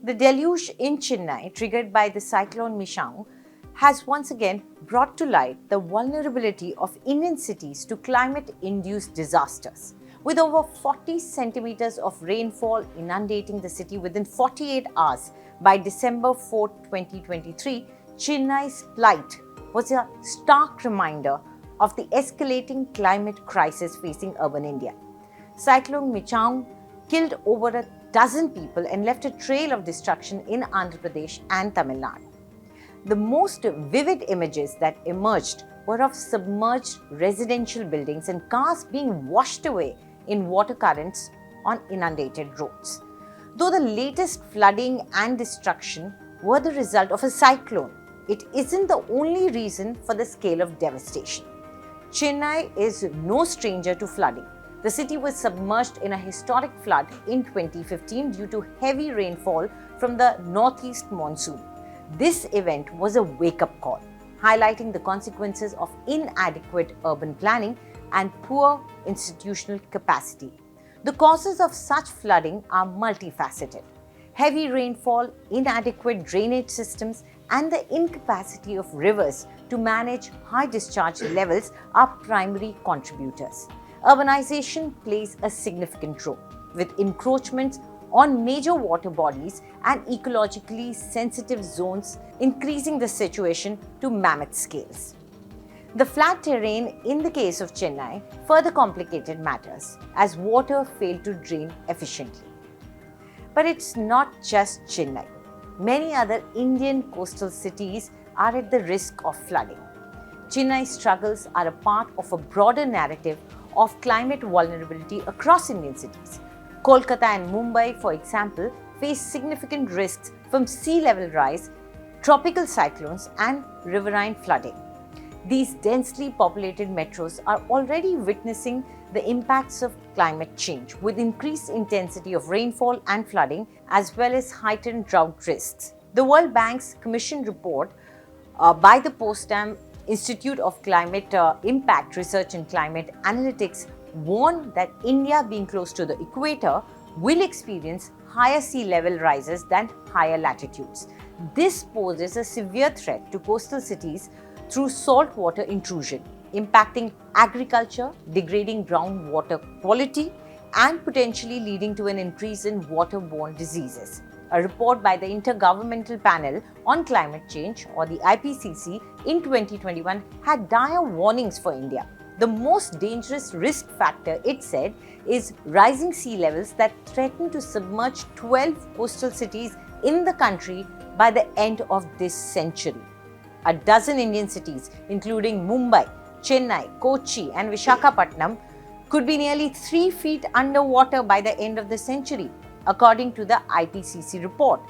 The deluge in Chennai, triggered by the cyclone Michaung, has once again brought to light the vulnerability of Indian cities to climate-induced disasters. With over 40 centimeters of rainfall inundating the city within 48 hours by December 4, 2023, Chennai's plight was a stark reminder of the escalating climate crisis facing urban India. Cyclone Michaung killed over a dozen people and left a trail of destruction in Andhra Pradesh and Tamil Nadu. The most vivid images that emerged were of submerged residential buildings and cars being washed away in water currents on inundated roads. Though the latest flooding and destruction were the result of a cyclone, it isn't the only reason for the scale of devastation. Chennai is no stranger to flooding. The city was submerged in a historic flood in 2015 due to heavy rainfall from the northeast monsoon. This event was a wake-up call, highlighting the consequences of inadequate urban planning and poor institutional capacity. The causes of such flooding are multifaceted. Heavy rainfall, inadequate drainage systems, and the incapacity of rivers to manage high discharge levels are primary contributors. Urbanization plays a significant role, with encroachments on major water bodies and ecologically sensitive zones increasing the situation to mammoth scales. The flat terrain in the case of Chennai further complicated matters as water failed to drain efficiently. But it's not just Chennai. Many other Indian coastal cities are at the risk of flooding. Chennai's struggles are a part of a broader narrative of climate vulnerability across Indian cities. Kolkata and Mumbai, for example, face significant risks from sea level rise, tropical cyclones, and riverine flooding. These densely populated metros are already witnessing the impacts of climate change, with increased intensity of rainfall and flooding, as well as heightened drought risks. The World Bank's commissioned report by the Potsdam Institute of Climate Impact Research and Climate Analytics warned that India, being close to the equator, will experience higher sea level rises than higher latitudes. This poses a severe threat to coastal cities through saltwater intrusion, impacting agriculture, degrading groundwater quality, and potentially leading to an increase in waterborne diseases. A report by the Intergovernmental Panel on Climate Change, or the IPCC, in 2021 had dire warnings for India. The most dangerous risk factor, it said, is rising sea levels that threaten to submerge 12 coastal cities in the country by the end of this century. A dozen Indian cities, including Mumbai, Chennai, Kochi and Visakhapatnam, could be nearly 3 feet underwater by the end of the century, according to the IPCC report.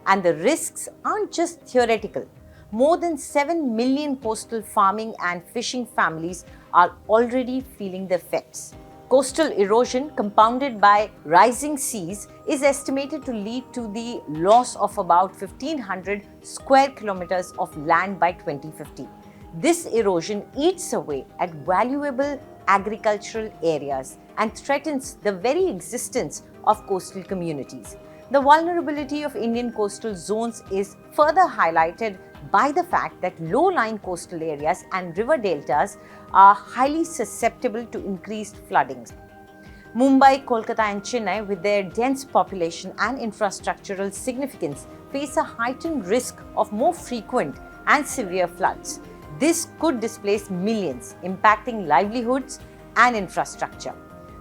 And the risks aren't just theoretical. More than 7 million coastal farming and fishing families are already feeling the effects. Coastal erosion, compounded by rising seas, is estimated to lead to the loss of about 1,500 square kilometers of land by 2050. This erosion eats away at valuable agricultural areas and threatens the very existence of coastal communities. The vulnerability of Indian coastal zones is further highlighted by the fact that low-lying coastal areas and river deltas are highly susceptible to increased floodings. Mumbai, Kolkata and Chennai, with their dense population and infrastructural significance, face a heightened risk of more frequent and severe floods. This could displace millions, impacting livelihoods and infrastructure.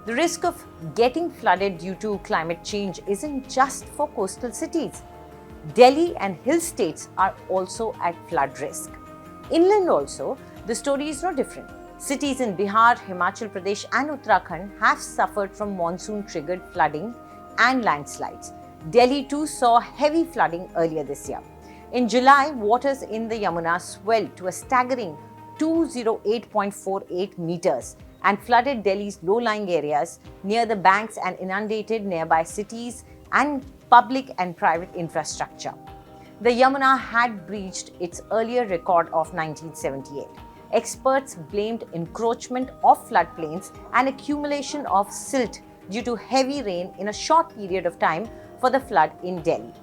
The risk of getting flooded due to climate change isn't just for coastal cities. Delhi and hill states are also at flood risk. Inland also, the story is no different. Cities in Bihar, Himachal Pradesh and Uttarakhand have suffered from monsoon-triggered flooding and landslides. Delhi too saw heavy flooding earlier this year. In July, waters in the Yamuna swelled to a staggering 208.48 meters and flooded Delhi's low-lying areas near the banks and inundated nearby cities and public and private infrastructure. The Yamuna had breached its earlier record of 1978. Experts blamed encroachment of floodplains and accumulation of silt due to heavy rain in a short period of time for the flood in Delhi.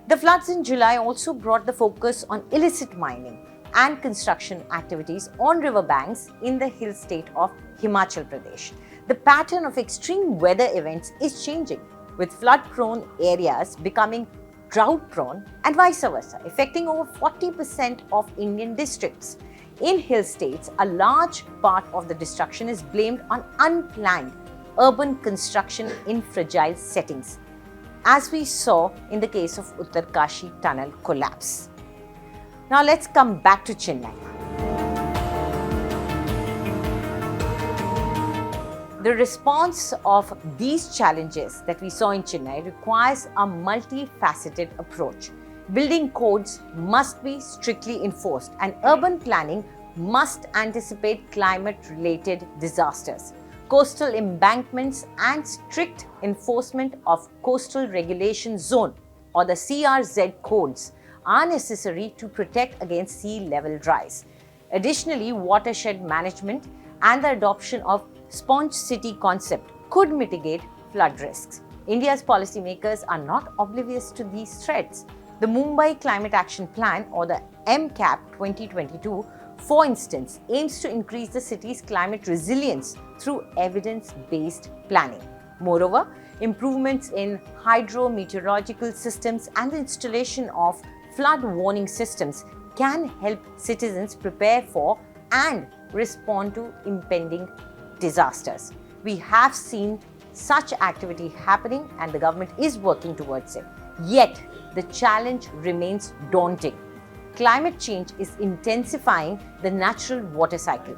The floods in July also brought the focus on illicit mining and construction activities on riverbanks in the hill state of Himachal Pradesh. The pattern of extreme weather events is changing, with flood-prone areas becoming drought-prone and vice versa, affecting over 40% of Indian districts. In hill states, a large part of the destruction is blamed on unplanned urban construction in fragile settings, as we saw in the case of Uttarkashi tunnel collapse. Now let's come back to Chennai. The response of these challenges that we saw in Chennai requires a multifaceted approach. Building codes must be strictly enforced, and urban planning must anticipate climate-related disasters. Coastal embankments and strict enforcement of Coastal Regulation Zone or the CRZ codes are necessary to protect against sea level rise. Additionally, watershed management and the adoption of sponge city concept could mitigate flood risks. India's policymakers are not oblivious to these threats. The Mumbai Climate Action Plan or the MCAP 2022, for instance, aims to increase the city's climate resilience through evidence-based planning. Moreover, improvements in hydrometeorological systems and the installation of flood warning systems can help citizens prepare for and respond to impending disasters. We have seen such activity happening and the government is working towards it. Yet, the challenge remains daunting. Climate change is intensifying the natural water cycle,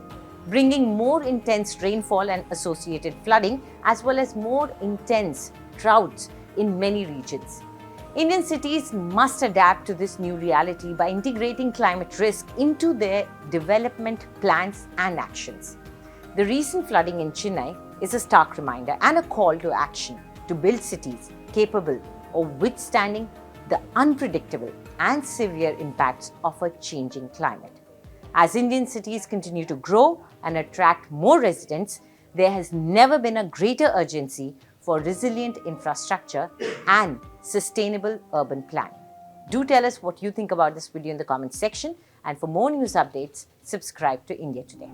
bringing more intense rainfall and associated flooding, as well as more intense droughts in many regions. Indian cities must adapt to this new reality by integrating climate risk into their development plans and actions. The recent flooding in Chennai is a stark reminder and a call to action to build cities capable of withstanding the unpredictable and severe impacts of a changing climate. As Indian cities continue to grow and attract more residents, there has never been a greater urgency for resilient infrastructure and sustainable urban planning. Do tell us what you think about this video in the comments section, and for more news updates, subscribe to India Today.